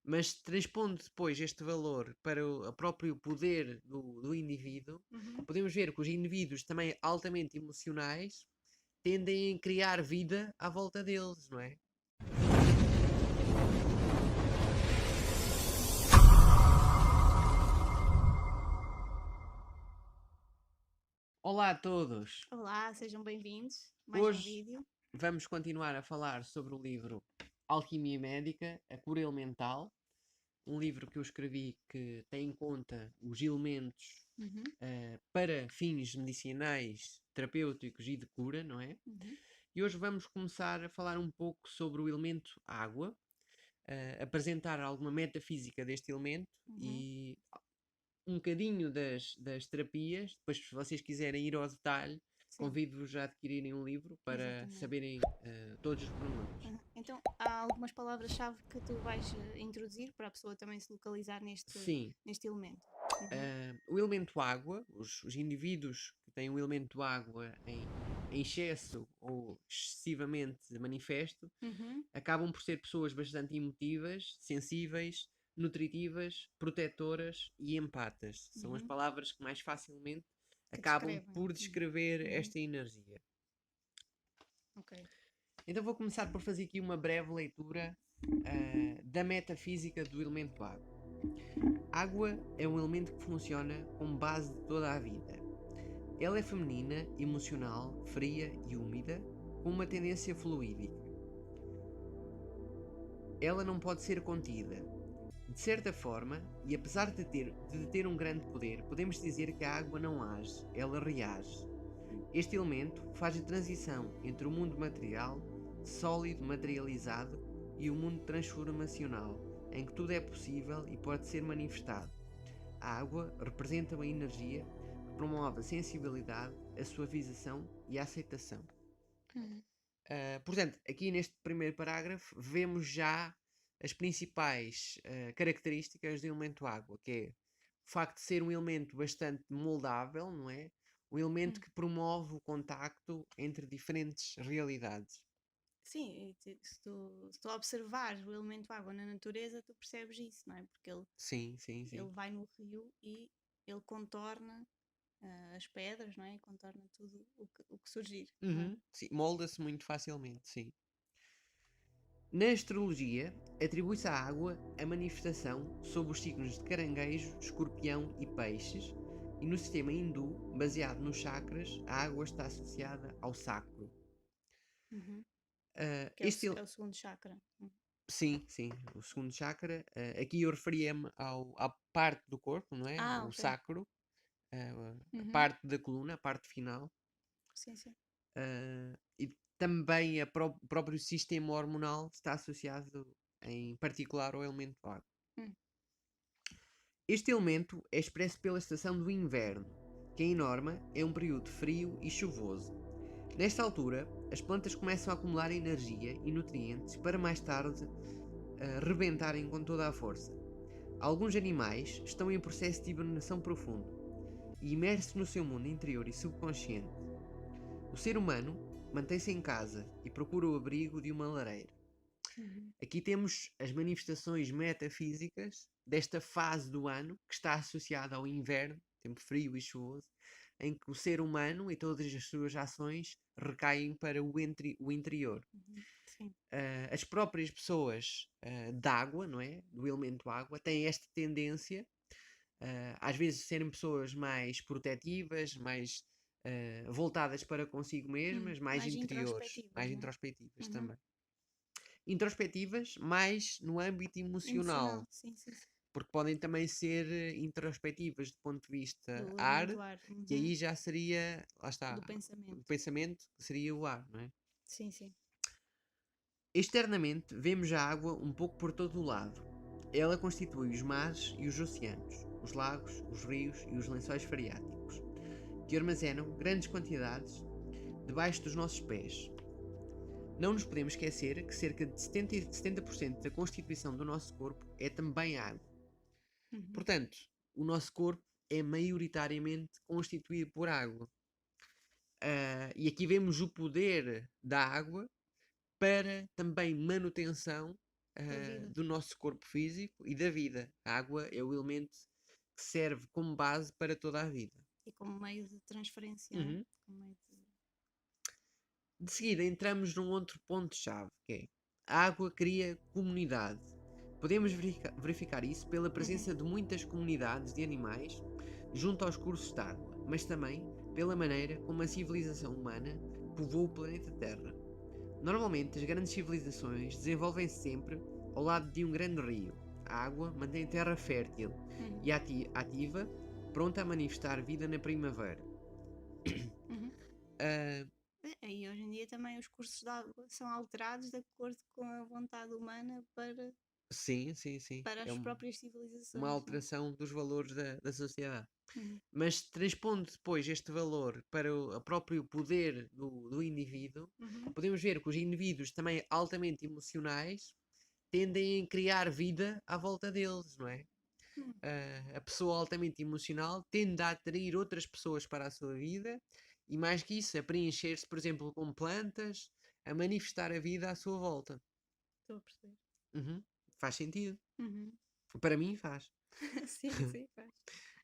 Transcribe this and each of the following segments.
Mas transpondo depois este valor para o próprio poder do indivíduo, Uhum. podemos ver que os indivíduos também altamente emocionais tendem a criar vida à volta deles, não é? Olá a todos! Olá, sejam bem-vindos. Mais um Hoje vídeo. vamos continuar a falar sobre o livro Alquimia Médica, A Cura Elemental, um livro que eu escrevi que tem em conta os elementos Uhum, para fins medicinais, terapêuticos e de cura, não é? uhum, E hoje vamos começar a falar um pouco sobre o elemento água, apresentar alguma metafísica deste elemento uhum. e um bocadinho das terapias. Depois, se vocês quiserem ir ao detalhe, Sim, convido-vos a adquirirem um livro para exatamente. saberem todos os pormenores. Então, há algumas palavras-chave que tu vais introduzir para a pessoa também se localizar Sim, neste elemento. Uhum, o elemento água, os indivíduos que têm o elemento água em excesso ou excessivamente manifesto, uhum, acabam por ser pessoas bastante emotivas, sensíveis, nutritivas, protetoras e empatas. São as uhum. palavras que mais facilmente Que acabam descrevem. por descrever Uhum, esta energia. ok. Então vou começar por fazer aqui uma breve leitura da metafísica do elemento água. Água é um elemento que funciona como base de toda a vida. Ela é feminina, emocional, fria e úmida, com uma tendência fluídica. Ela não pode ser contida. De certa forma, e apesar de ter um grande poder, podemos dizer que a água não age, ela reage. Este elemento faz a transição entre o mundo material, sólido, materializado, e o mundo transformacional, em que tudo é possível e pode ser manifestado. A água representa uma energia que promove a sensibilidade, a suavização e a aceitação. Uhum, Portanto, aqui neste primeiro parágrafo vemos já as principais características do elemento água, que é o facto de ser um elemento bastante moldável, não é? Um elemento uhum. que promove o contacto entre diferentes realidades. Sim, e se tu observares o elemento água na natureza, tu percebes isso, não é? Porque Sim, sim, sim. ele vai no rio e ele contorna as pedras, não é? Contorna tudo o que surgir, não é? Uhum, sim, molda-se muito facilmente, sim. Na astrologia, atribui-se à água a manifestação sob os signos de caranguejo, escorpião e peixes, e no sistema hindu, baseado nos chakras, a água está associada ao sacro. Uhum. Que Este, é o segundo chakra. sim, sim, o segundo chakra. Aqui eu referia-me à parte do corpo, não é? Ah, O ok. sacro, a Uhum. parte da coluna, a parte final. Sim, sim. E também o próprio sistema hormonal está associado em particular ao elemento água. Hum. Este elemento é expresso pela estação do inverno, que em norma é um período frio e chuvoso. Nesta altura, as plantas começam a acumular energia e nutrientes para mais tarde rebentarem com toda a força. Alguns animais estão em processo de hibernação profundo e imersos no seu mundo interior e subconsciente. O ser humano mantém-se em casa e procura o abrigo de uma lareira. Uhum. Aqui temos as manifestações metafísicas desta fase do ano que está associada ao inverno, tempo frio e chuvoso, em que o ser humano e todas as suas ações recaem para o interior. Uhum. Sim. As próprias pessoas d'água, não é? Do elemento água, têm esta tendência, às vezes, serem pessoas mais protetivas, mais voltadas para consigo mesmas, mais Mais interiores, introspectivas, mais não é? introspectivas Uhum. também. Introspectivas, mais no âmbito Emocional, emocional, sim, sim, sim. porque podem também ser introspectivas do ponto de vista Do ar, elemento ar. que Uhum. aí já seria, lá está, Do o pensamento. pensamento, que seria o ar, não é? Sim, sim. Externamente, vemos a água um pouco por todo o lado. Ela constitui os mares e os oceanos, os lagos, os rios e os lençóis freáticos, que armazenam grandes quantidades debaixo dos nossos pés. Não nos podemos esquecer que cerca de 70% da constituição do nosso corpo é também água. Uhum. Portanto, o nosso corpo é maioritariamente constituído por água. E aqui vemos o poder da água para também manutenção Da vida. do nosso corpo físico e da vida. A água é o elemento que serve como base para toda a vida. E como meio de transferência, não é? Uhum. Como meio De seguida, entramos num outro ponto-chave, que é a água cria comunidade. Podemos verificar isso pela presença de muitas comunidades de animais junto aos cursos de água, mas também pela maneira como a civilização humana povoou o planeta Terra. Normalmente, as grandes civilizações desenvolvem-se sempre ao lado de um grande rio. A água mantém a terra fértil e ativa, pronta a manifestar vida na primavera. Uhum. Ah, E hoje em dia também os cursos de água são alterados de acordo com a vontade humana sim, sim, sim. para É as uma próprias uma civilizações, não é? alteração dos valores da sociedade. Uhum. Mas transpondo depois este valor para o próprio poder do indivíduo, Uhum. podemos ver que os indivíduos também altamente emocionais tendem a criar vida à volta deles, não é? Uhum. A pessoa altamente emocional tende a atrair outras pessoas para a sua vida e, mais que isso, a preencher-se, por exemplo, com plantas, a manifestar a vida à sua volta. Estou a perceber. Uhum. Faz sentido. Uhum. Para mim, faz. Sim, sim, faz.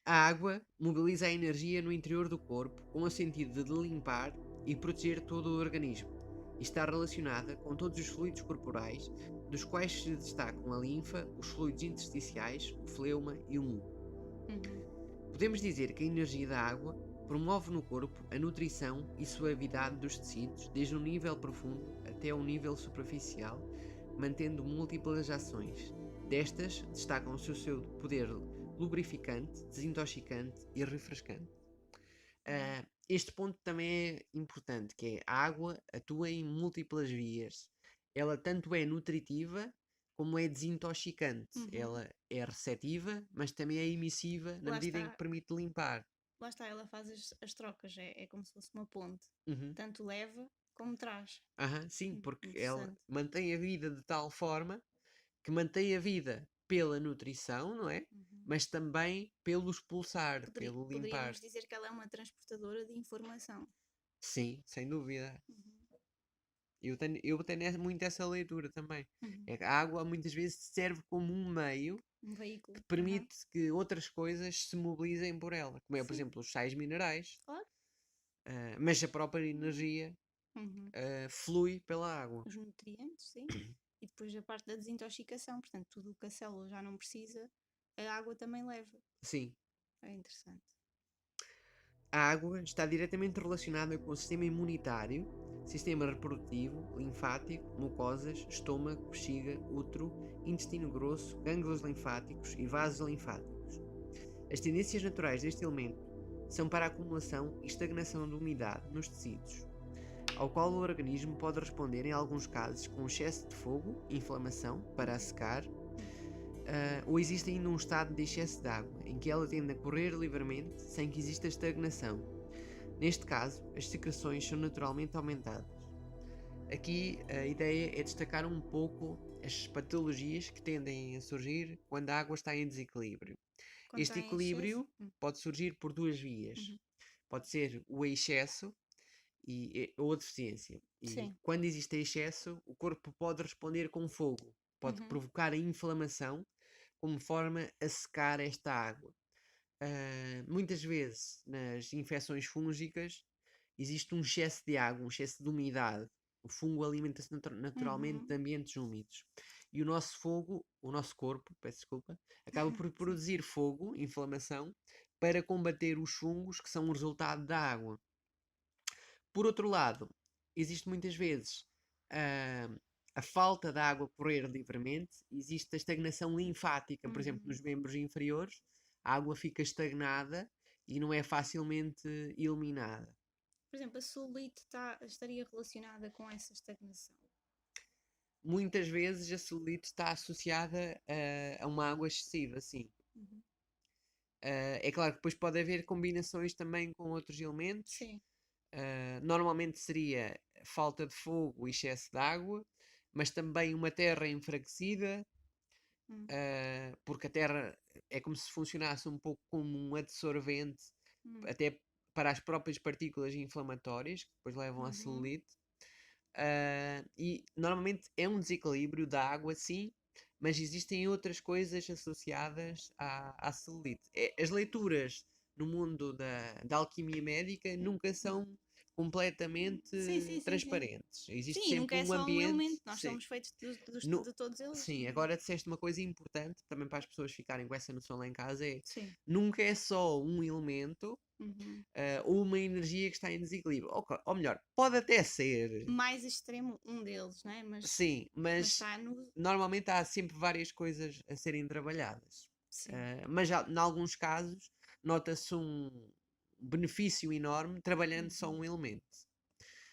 A água mobiliza a energia no interior do corpo com o sentido de limpar e proteger todo o organismo e está relacionada com todos os fluidos corporais, dos quais se destacam a linfa, os fluidos intersticiais, o fleuma e o muco. Uhum. Podemos dizer que a energia da água promove no corpo a nutrição e suavidade dos tecidos, desde o nível profundo até o nível superficial, mantendo múltiplas ações. Destas destacam-se o seu poder lubrificante, desintoxicante e refrescante. Este ponto também é importante, que é a água atua em múltiplas vias. Ela tanto é nutritiva como é desintoxicante. Uhum. Ela é receptiva, mas também é emissiva na Lá medida em que está, permite limpar. lá está, ela faz as trocas, é como se fosse uma ponte. Uhum. Tanto leva como traz. Aham, sim, porque ela Interessante. mantém a vida de tal forma que mantém a vida pela nutrição, não é? Uhum. Mas também pelo expulsar, pelo limpar. Poderíamos dizer que ela é uma transportadora de informação. Sim, sem dúvida. Uhum. Eu tenho muito essa leitura também. Uhum. É que a água muitas vezes serve como um meio Um que veículo. Uhum. permite que outras coisas se mobilizem por ela, como é, por Sim, exemplo, os sais minerais, claro. mas a própria energia Uhum. flui pela água. Os nutrientes, sim. E depois a parte da desintoxicação, portanto, tudo o que a célula já não precisa, a água também leva. Sim, É interessante. a água está diretamente relacionada com o sistema imunitário, sistema reprodutivo, linfático, mucosas, estômago, bexiga, útero, intestino grosso, gânglios linfáticos e vasos linfáticos. As tendências naturais deste elemento são para a acumulação e estagnação de umidade nos tecidos, ao qual o organismo pode responder em alguns casos com excesso de fogo, inflamação, para a secar, ou existe ainda um estado de excesso de água, em que ela tende a correr livremente sem que exista estagnação. Neste caso, as secreções são naturalmente aumentadas. Aqui a ideia é destacar um pouco as patologias que tendem a surgir quando a água está em desequilíbrio. Quando está Este em excesso. equilíbrio pode surgir por duas vias. Uhum. Pode ser o excesso ou a deficiência. E Sim. quando existe excesso, o corpo pode responder com fogo, pode Uhum. provocar a inflamação como forma a secar esta água. Muitas vezes nas infecções fúngicas existe um excesso de água, um excesso de umidade. O fungo alimenta-se naturalmente de Uhum. ambientes úmidos. E o nosso corpo, peço desculpa, acaba por Sim. produzir fogo, inflamação, para combater os fungos que são o resultado da água. Por outro lado, existe muitas vezes ah, a falta de água correr livremente, existe a estagnação linfática, por exemplo, Uhum. nos membros inferiores, a água fica estagnada e não é facilmente eliminada. Por exemplo, a celulite estaria relacionada com essa estagnação. Muitas vezes a celulite está associada a uma água excessiva, sim. Uhum. É claro que depois pode haver combinações também com outros elementos. Sim. Normalmente seria falta de fogo e excesso de água, mas também uma terra enfraquecida, Hum. porque a terra é como se funcionasse um pouco como um adsorvente, Hum. até para as próprias partículas inflamatórias, que depois levam à Uhum. celulite. E normalmente é um desequilíbrio da água, sim, mas existem outras coisas associadas à celulite. As leituras no mundo da alquimia médica nunca são completamente Sim, sim, sim, sim. transparentes. Existe Sim, nunca sempre é um só um ambiente. elemento, nós Sim. somos feitos No- de todos eles. sim, agora disseste uma coisa importante também para as pessoas ficarem com essa noção lá em casa: é Sim. nunca é só um elemento Uhum. ou uma energia que está em desequilíbrio. Ou melhor, pode até ser, Mais extremo um deles, não é? sim, Mas mas está no. normalmente há sempre várias coisas a serem trabalhadas. Sim. Mas em alguns casos nota-se um benefício enorme trabalhando só Uhum. um elemento.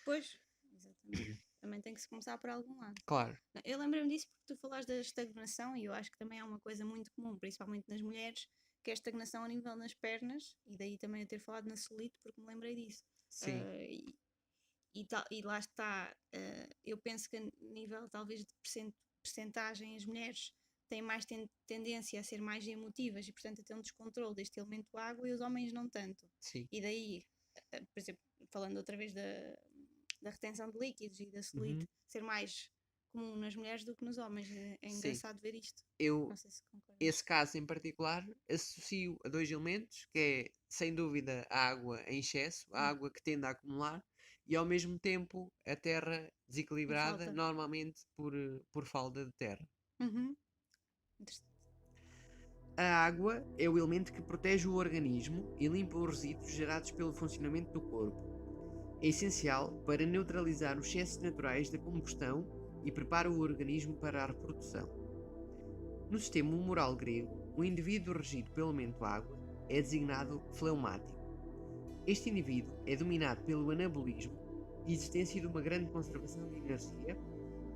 Pois, exatamente. Também tem que se começar por algum lado. Claro, Eu lembro-me disso porque tu falaste da estagnação e eu acho que também é uma coisa muito comum, principalmente nas mulheres, que é a estagnação a nível nas pernas, e daí também eu ter falado na solite porque me lembrei disso. sim, Ah, e lá está, eu penso que a nível talvez de percentagem as mulheres têm mais tendência a ser mais emotivas e portanto a ter um descontrole deste elemento água e os homens não tanto. sim. E daí, por exemplo, falando outra vez da retenção de líquidos e da solite Uhum, ser mais comum nas mulheres do que nos homens. É sim. engraçado ver isto. Eu, Não sei se concordas. esse caso em particular, associo a dois elementos, que é, sem dúvida, a água em excesso, a Hum. água que tende a acumular, e ao mesmo tempo a terra Em desequilibrada, falta. normalmente por falta de terra. Uhum. Interessante. A água é o elemento que protege o organismo e limpa os resíduos gerados pelo funcionamento do corpo. É essencial para neutralizar os excessos naturais da combustão e prepara o organismo para a reprodução. No sistema humoral grego, o indivíduo regido pelo elemento água é designado fleumático. Este indivíduo é dominado pelo anabolismo e existência de uma grande conservação de energia,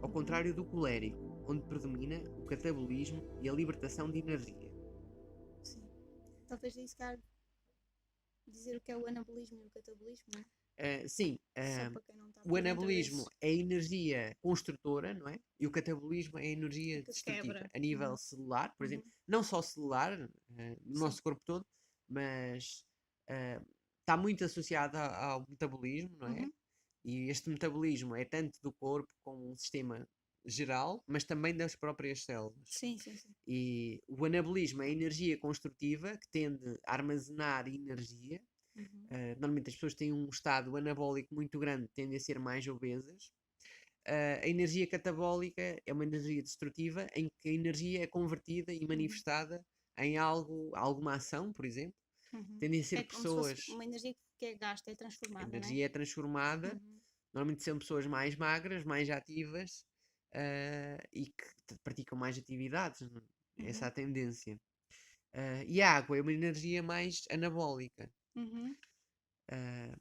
ao Uhum. contrário do colérico, onde predomina o catabolismo e a libertação de energia. Sim. Talvez isso quer dizer o que é o anabolismo e o catabolismo, não é? Sim, Só para quem não está o por dentro anabolismo desses. é a energia construtora, não é? E o catabolismo é a energia Que destrutiva, quebra. a nível Uhum. celular, por exemplo, Uhum. não só celular, no Sim. nosso corpo todo, mas está muito associado ao metabolismo, não é? Uhum. E este metabolismo é tanto do corpo como um sistema geral, mas também das próprias células. Sim, sim, sim. E o anabolismo é a energia construtiva que tende a armazenar energia. Uhum. Normalmente as pessoas têm um estado anabólico muito grande, tendem a ser mais obesas. A energia catabólica é uma energia destrutiva em que a energia é convertida e Uhum. manifestada em algo, alguma ação, por exemplo. Uhum. Tendem a ser É como se fosse pessoas, uma energia que é gasta, é a transformada, não é? energia é transformada, Uhum. normalmente são pessoas mais magras, mais ativas e que praticam mais atividades. Essa é a Uhum. tendência. E a água é uma energia mais anabólica. Uhum. Uh,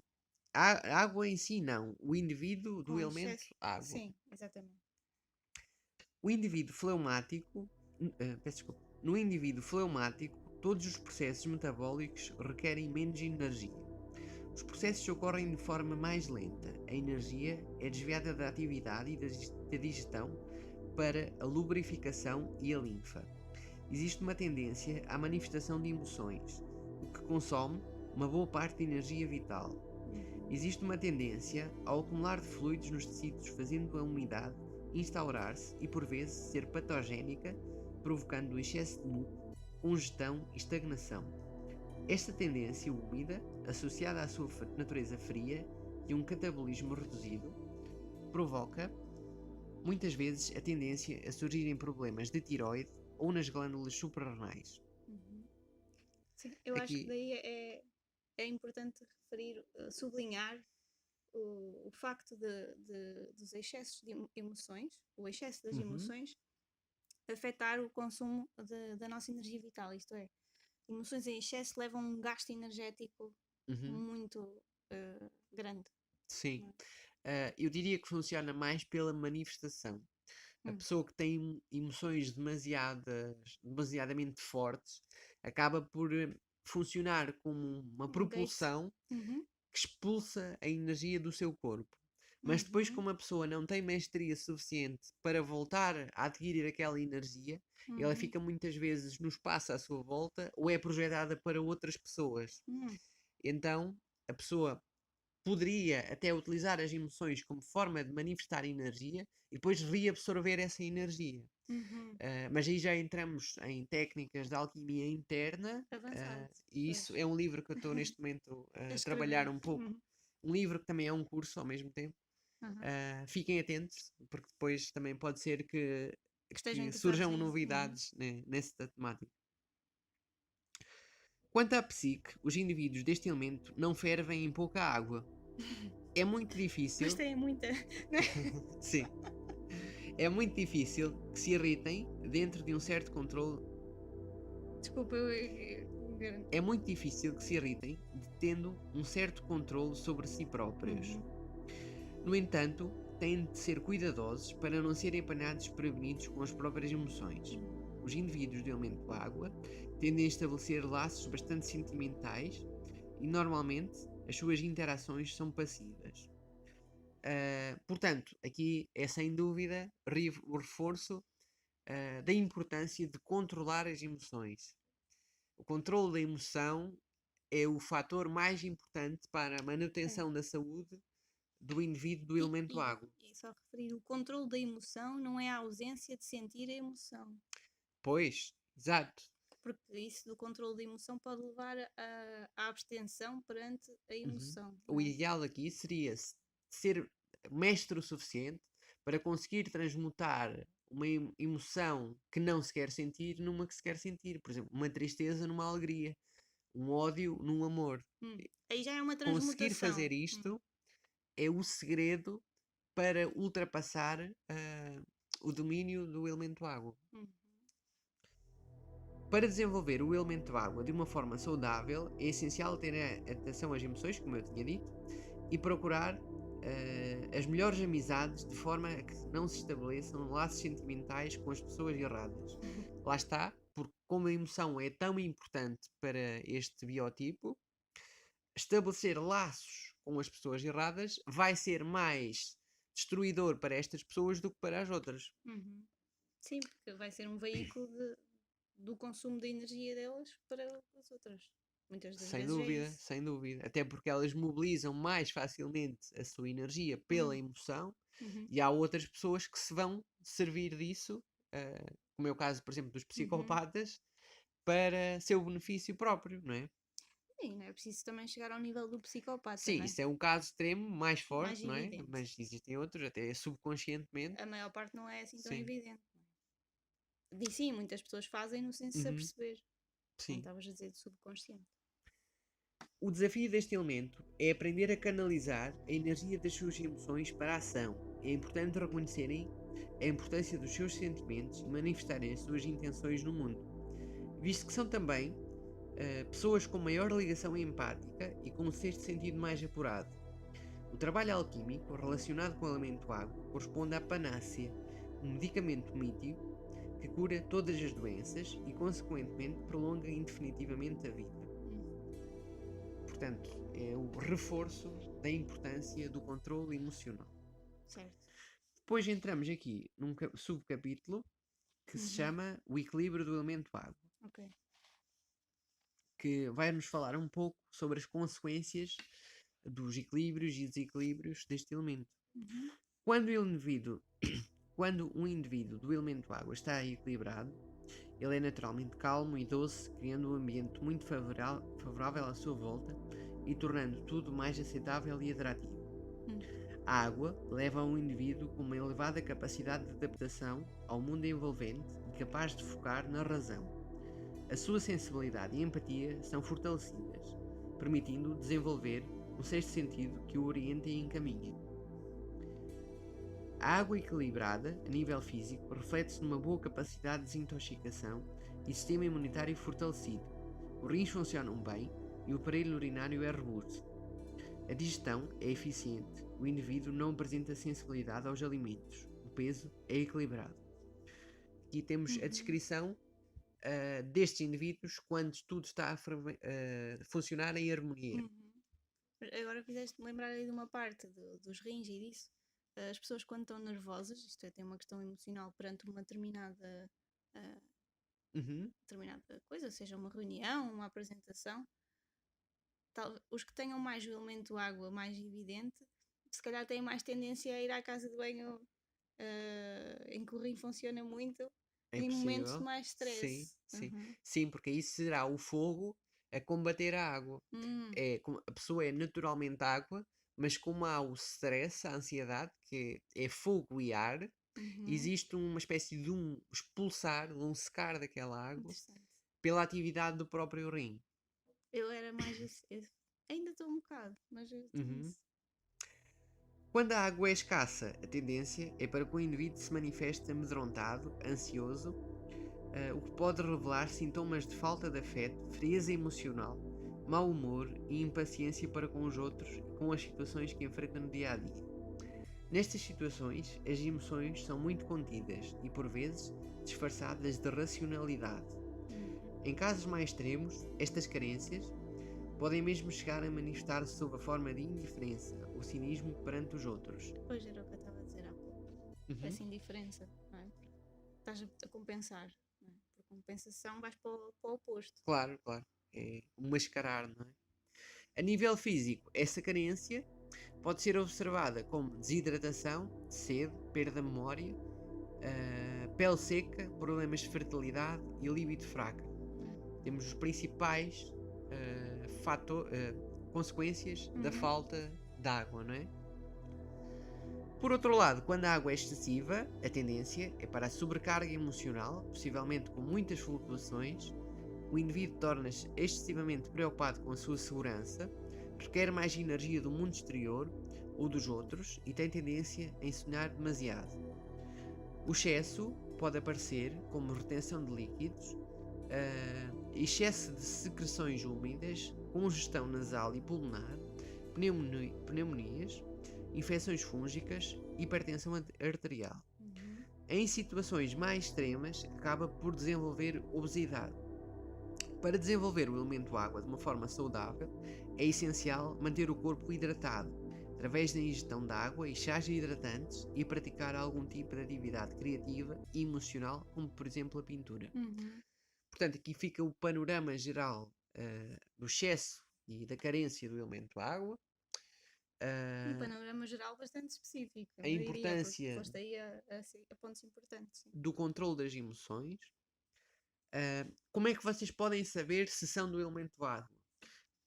a água em si não, o indivíduo do Com elemento excesso. água. Sim, exatamente. O indivíduo fleumático, peço desculpa, no indivíduo fleumático, todos os processos metabólicos requerem menos energia. Os processos ocorrem de forma mais lenta. A energia é desviada da atividade e da digestão para a lubrificação e a linfa. Existe uma tendência à manifestação de emoções, o que consome uma boa parte da energia vital. Uhum. Existe uma tendência ao acumular de fluidos nos tecidos, fazendo a umidade instaurar-se e por vezes ser patogénica, provocando excesso de muco, congestão e estagnação. Esta tendência úmida, associada à sua natureza fria e um catabolismo reduzido, provoca muitas vezes a tendência a surgirem problemas de tiroide ou nas glândulas suprarrenais. Uhum. Sim, eu acho que Aqui, daí é importante referir, sublinhar o facto dos excessos de emoções, o excesso das uhum, emoções, afetar o consumo da nossa energia vital. Isto é, emoções em excesso levam a um gasto energético uhum, muito grande. sim, Não é? eu diria que funciona mais pela manifestação. A Hum. pessoa que tem emoções demasiadamente fortes acaba por funcionar como uma Gates. propulsão Uhum. que expulsa a energia do seu corpo. Mas depois, Uhum. como a pessoa não tem mestria suficiente para voltar a adquirir aquela energia, ela Uhum. fica muitas vezes no espaço à sua volta ou é projetada para outras pessoas. Uhum. Então, a pessoa poderia até utilizar as emoções como forma de manifestar energia e depois reabsorver essa energia. Uhum. Mas aí já entramos em técnicas de alquimia interna, Avançado, e isso pois. é um livro que eu estou neste momento A a trabalhar escrever. um pouco. Uhum. Um livro que também é um curso ao mesmo tempo. Uhum. Fiquem atentos, porque depois também pode ser Que estejam que interessados surjam nisso. Uhum. novidades, né, nessa temática. Quanto à psique, os indivíduos deste elemento não fervem em pouca água. É muito Mas difícil, têm muita. sim, é muito difícil que se irritem dentro de um certo controle. Desculpa, É muito difícil que se irritem tendo um certo controle sobre si próprios. Uhum. No entanto, têm de ser cuidadosos para não serem apanhados desprevenidos com as próprias emoções. Os indivíduos do elemento água tendem a estabelecer laços bastante sentimentais e normalmente as suas interações são passivas. Portanto, aqui é sem dúvida o reforço da importância de controlar as emoções. O controle da emoção é o fator mais importante para a É. manutenção da saúde do indivíduo do E, elemento e, água. e só referir, o controle da emoção não é a ausência de sentir a emoção. Pois, exato. Porque isso do controle da emoção pode levar à abstenção perante a Uhum. emoção, não O é? ideal aqui seria ser mestre o suficiente para conseguir transmutar uma emoção que não se quer sentir numa que se quer sentir. Por exemplo, uma tristeza numa alegria, um ódio num amor. Aí já é uma Conseguir transmutação. fazer isto é o segredo para ultrapassar o domínio do elemento água. Hum. Para desenvolver o elemento água de uma forma saudável, é essencial ter atenção às emoções, como eu tinha dito, e procurar as melhores amizades de forma a que não se estabeleçam laços sentimentais com as pessoas erradas. Lá está, porque como a emoção é tão importante para este biotipo, estabelecer laços com as pessoas erradas vai ser mais destruidor para estas pessoas do que para as outras. Uhum. Sim, porque vai ser um veículo do consumo da energia delas para as outras. Muitas das Sem vezes é dúvida, isso. sem dúvida. Até porque elas mobilizam mais facilmente a sua energia pela Uhum. emoção Uhum. e há outras pessoas que se vão servir disso, como é o caso, por exemplo, dos Uhum. psicopatas, para seu benefício próprio, não é? E não é preciso também chegar ao nível do psicopata, Sim, não é? isso é um caso extremo, mais forte, Mais não é? evidente. Mas existem outros, até subconscientemente. A maior parte não é assim tão Sim. evidente. Diz sim, muitas pessoas fazem-no sem se Uhum. aperceber. Como Sim. estavas a dizer, de subconsciente. O desafio deste elemento é aprender a canalizar a energia das suas emoções para a ação. É importante reconhecerem a importância dos seus sentimentos e manifestarem as suas intenções no mundo, visto que são também pessoas com maior ligação empática e com um sexto sentido mais apurado. O trabalho alquímico relacionado com o elemento água corresponde à panácea, um medicamento mítico que cura todas as doenças e, consequentemente, prolonga indefinitivamente a vida. Portanto, é o reforço da importância do controle emocional. Certo. Depois entramos aqui num subcapítulo que se Uhum. chama o equilíbrio do elemento água, Ok. que vai nos falar um pouco sobre as consequências dos equilíbrios e desequilíbrios deste elemento. Uhum. Quando quando um indivíduo do elemento água está equilibrado, ele é naturalmente calmo e doce, criando um ambiente muito favorável à sua volta e tornando tudo mais aceitável e atrativo. A água leva a um indivíduo com uma elevada capacidade de adaptação ao mundo envolvente e capaz de focar na razão. A sua sensibilidade e empatia são fortalecidas, permitindo desenvolver um sexto sentido que o orienta e encaminha. A água equilibrada, a nível físico, reflete-se numa boa capacidade de desintoxicação e sistema imunitário fortalecido. Os rins funcionam bem e o aparelho urinário é robusto. A digestão é eficiente, o indivíduo não apresenta sensibilidade aos alimentos, o peso é equilibrado. Aqui temos a descrição destes indivíduos quando tudo está a funcionar em harmonia. Agora fizeste-me lembrar aí de uma parte dos rins e disso. As pessoas quando estão nervosas, isto é, tem uma questão emocional perante uma determinada coisa, seja uma reunião, uma apresentação, os que tenham mais o elemento água mais evidente, se calhar têm mais tendência a ir à casa de banho em que o rim funciona muito É em momentos de possível. mais Sim, stress. sim. Sim, porque aí será o fogo a combater a água. Hum, A pessoa é naturalmente água, mas como há o stress, a ansiedade, que é fogo e ar, uhum. existe uma espécie de um expulsar, de um secar daquela água Interessante. pela atividade do próprio rim. Eu era mais ainda estou um bocado, mas eu estou Uhum. nisso. Quando a água é escassa, a tendência é para que o indivíduo se manifeste amedrontado, ansioso, o que pode revelar sintomas de falta de afeto, frieza emocional, mau humor e impaciência para com os outros e com as situações que enfrenta no dia a dia. Nestas situações, as emoções são muito contidas e, por vezes, disfarçadas de racionalidade. Uhum. Em casos mais extremos, estas carências podem mesmo chegar a manifestar-se sob a forma de indiferença ou cinismo perante os outros. Pois era o que eu estava a dizer há pouco. Uhum. Essa indiferença, não é? Porque estás a compensar, não é? Por compensação vais para o oposto. Claro, claro. É o mascarar, não é? A nível físico, essa carência pode ser observada como desidratação, sede, perda de memória, pele seca, problemas de fertilidade e libido fraca. Temos os principais consequências da Uhum. falta de água, não é? Por outro lado, quando a água é excessiva, a tendência é para a sobrecarga emocional, possivelmente com muitas flutuações. O indivíduo torna-se excessivamente preocupado com a sua segurança, requer mais energia do mundo exterior ou dos outros e tem tendência a sonhar demasiado. O excesso pode aparecer como retenção de líquidos, excesso de secreções úmidas, congestão nasal e pulmonar, pneumonias, infecções fúngicas, hipertensão arterial. Uhum. Em situações mais extremas, acaba por desenvolver obesidade. Para desenvolver o elemento água de uma forma saudável, é essencial manter o corpo hidratado, através da ingestão de água e chás hidratantes e praticar algum tipo de atividade criativa e emocional, como por exemplo a pintura. Uhum. Portanto, aqui fica o panorama geral do excesso e da carência do elemento água, Um uh, panorama geral bastante específico, a eu diria, porque importância foste aí a pontos importantes. Sim. do controle das emoções. Como é que vocês podem saber se são do elemento água?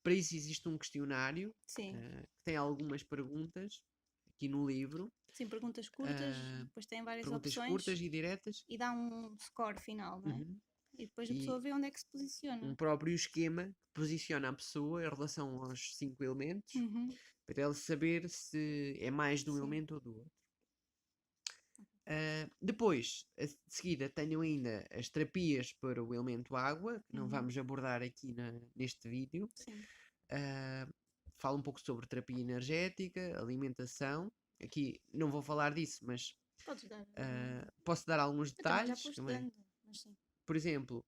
Para isso existe um questionário Sim. que tem algumas perguntas aqui no livro, Sim, perguntas curtas, uh, depois tem várias perguntas opções curtas e diretas. e dá um score final, não é? Uhum. E depois a E pessoa vê onde é que se um posiciona. próprio esquema que posiciona a pessoa em relação aos 5 elementos, Uhum. para ele saber se é mais de um Sim. elemento ou do outro. Depois, de seguida, tenho ainda as terapias para o elemento água, que não Uhum. vamos abordar aqui neste vídeo. Sim. Falo um pouco sobre terapia energética, alimentação. Aqui não vou falar disso, mas Podes dar. posso dar alguns Eu também já detalhes foste também. dando, mas sim. Por exemplo,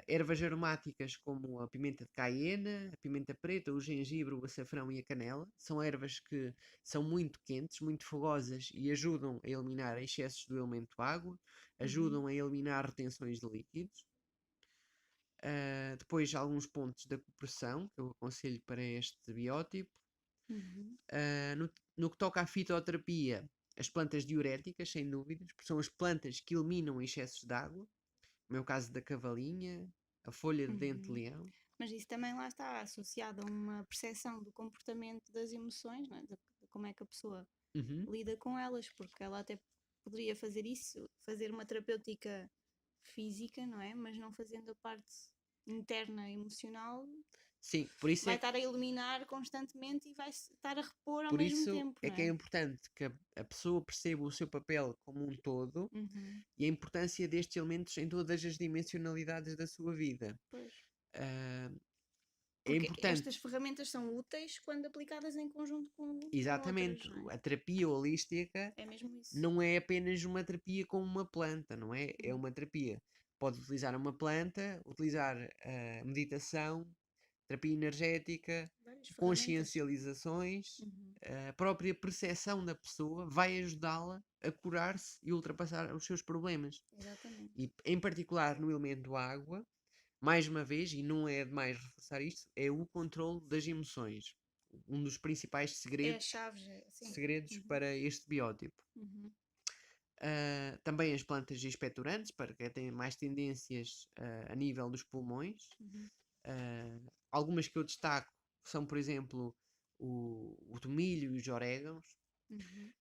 ervas aromáticas como a pimenta de caiena, a pimenta preta, o gengibre, o açafrão e a canela. São ervas que são muito quentes, muito fogosas e ajudam a eliminar excessos do elemento água, Uhum. ajudam a eliminar retenções de líquidos. Depois, alguns pontos da compressão que eu aconselho para este biótipo. Uhum. No que toca à fitoterapia, as plantas diuréticas, sem dúvidas, porque são as plantas que eliminam excessos de água. No meu caso da cavalinha, a folha de dente de Uhum. leão. Mas isso também lá está associado a uma percepção do comportamento das emoções, não é? De como é que a pessoa Uhum. lida com elas, porque ela até poderia fazer isso, fazer uma terapêutica física, não é? Mas não fazendo a parte interna emocional, Sim, por isso vai é, estar a eliminar constantemente e vai estar a repor ao por mesmo isso tempo, é não que é é? importante que a pessoa perceba o seu papel como um todo Uhum. e a importância destes elementos em todas as dimensionalidades da sua vida. Pois. Ah, é Porque estas importante, ferramentas são úteis quando aplicadas em conjunto com outras, exatamente, não é? a terapia holística É mesmo isso. não é apenas uma terapia com uma planta, não é? É Uhum. uma terapia. Pode utilizar uma planta, utilizar a meditação, terapia energética, Várias ferramentas. consciencializações, Uhum. a própria percepção da pessoa vai ajudá-la a curar-se e ultrapassar os seus problemas. Exatamente. E em particular no elemento água, mais uma vez, e não é demais reforçar isto, é o controle das emoções. Um dos principais É a segredos, chave, sim. segredos Uhum. para este biótipo. Uhum. Também as plantas expectorantes, para quem tem mais tendências a nível dos pulmões. Uhum. Algumas que eu destaco são, por exemplo, o tomilho e os orégãos. Uhum.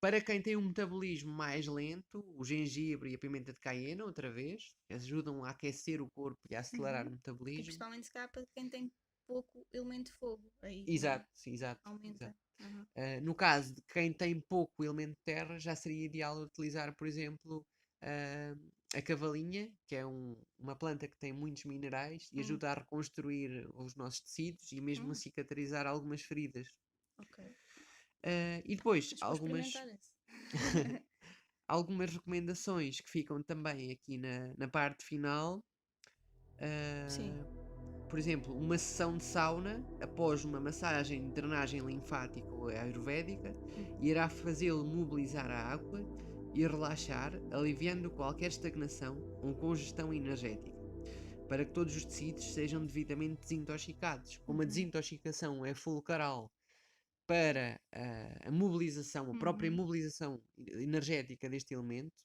Para quem tem um metabolismo mais lento, o gengibre e a pimenta de caiena, outra vez, ajudam a aquecer o corpo e a acelerar Uhum. o E metabolismo. principalmente se calhar para quem tem pouco elemento de fogo, aí, não é? Exato, sim, exato. Aumenta. Uhum. No caso de quem tem pouco elemento de terra, já seria ideal utilizar, por exemplo, a cavalinha, que é uma planta que tem muitos minerais e ajuda a reconstruir os nossos tecidos e mesmo a cicatrizar algumas feridas. Ok. E depois, Mas vou experimentar esse. algumas recomendações que ficam também aqui na parte final. Sim. Por exemplo, uma sessão de sauna após uma massagem de drenagem linfática ou ayurvédica irá fazê-lo mobilizar a água e relaxar, aliviando qualquer estagnação ou congestão energética, para que todos os tecidos sejam devidamente desintoxicados. Como a desintoxicação é fulcral para a mobilização, a própria mobilização energética deste elemento,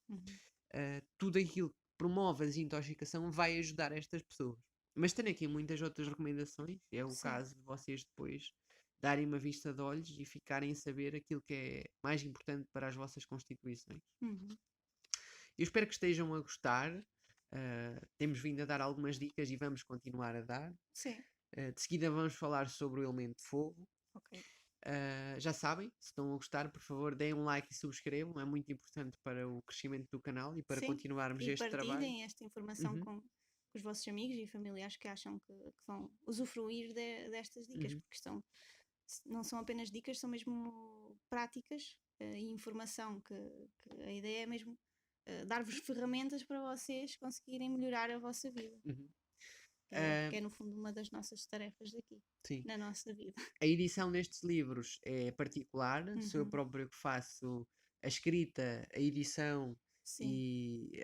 tudo aquilo que promove a desintoxicação vai ajudar estas pessoas. Mas tenho aqui muitas outras recomendações, é o Sim. caso de vocês depois darem uma vista de olhos e ficarem a saber aquilo que é mais importante para as vossas constituições. Eu espero que estejam a gostar. Temos vindo a dar algumas dicas e vamos continuar a dar. Sim. De seguida vamos falar sobre o elemento de fogo. Ok. Já sabem, se estão a gostar, por favor, deem um like e subscrevam, é muito importante para o crescimento do canal e para Sim. continuarmos E este trabalho. partilhem esta informação com os vossos amigos e familiares que acham que vão usufruir destas dicas, porque não são apenas dicas, são mesmo práticas e informação que a ideia é mesmo dar-vos ferramentas para vocês conseguirem melhorar a vossa vida. Que é no fundo uma das nossas tarefas daqui, Sim. na nossa vida. A edição destes livros é particular, sou eu próprio que faço a escrita, a edição. Sim. E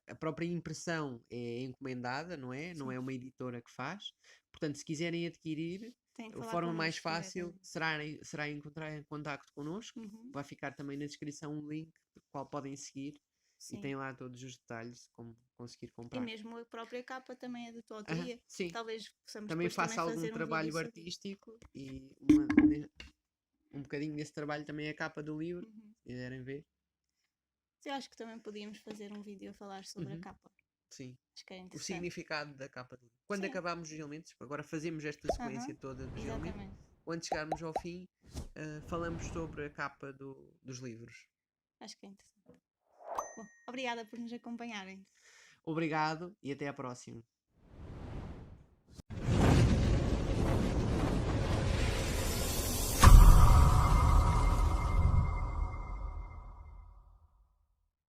a própria impressão é encomendada, não é? Não é uma editora que faz. Portanto, se quiserem adquirir, a forma mais fácil será encontrar em contacto connosco. Vai ficar também na descrição um link do qual podem seguir. Sim. E tem lá todos os detalhes de como conseguir comprar. E mesmo a própria capa também é da tua autoria. Sim. Talvez possamos Também depois faço algum fazer trabalho vídeo artístico e um bocadinho desse trabalho também é a capa do livro, se quiserem ver. Eu acho que também podíamos fazer um vídeo a falar sobre a capa. Sim. Acho que é O interessante. significado da capa do livro. Quando Sim. acabarmos os elementos, agora fazemos esta sequência toda dos elementos. Exatamente. Quando chegarmos ao fim, falamos sobre a capa dos livros. Acho que é interessante. Bom, obrigada por nos acompanharem. Obrigado e até à próxima.